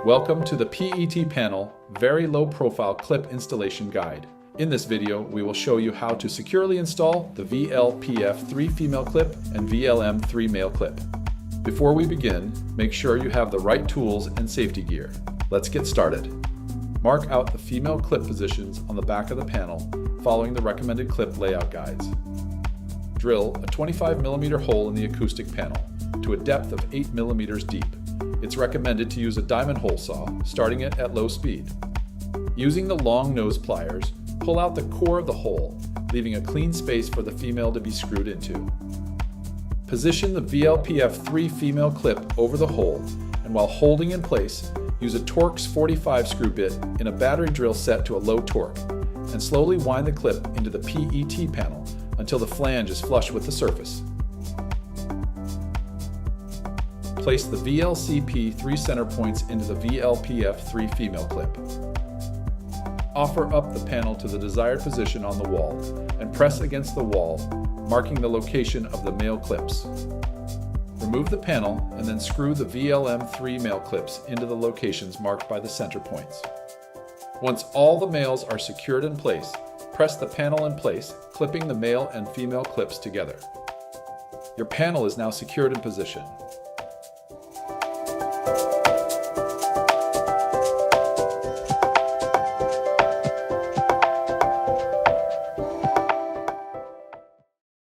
Welcome to the PET panel Very Low Profile Clip Installation Guide. In this video, we will show you how to securely install the PF3 female clip and PF3 male clip. Before we begin, make sure you have the right tools and safety gear. Let's get started. Mark out the female clip positions on the back of the panel following the recommended clip layout guides. Drill a 25mm hole in the acoustic panel to a depth of 8mm deep. It's recommended to use a diamond hole saw, starting it at low speed. Using the long nose pliers, pull out the core of the hole, leaving a clean space for the female to be screwed into. Position the PF3 female clip over the hole, and while holding in place, use a Torx 45 screw bit in a battery drill set to a low torque, and slowly wind the clip into the PET panel until the flange is flush with the surface. Place the VLCP 3 center points into the PF3 female clip. Offer up the panel to the desired position on the wall and press against the wall, marking the location of the male clips. Remove the panel and then screw the PF3 male clips into the locations marked by the center points. Once all the males are secured in place, press the panel in place, clipping the male and female clips together. Your panel is now secured in position.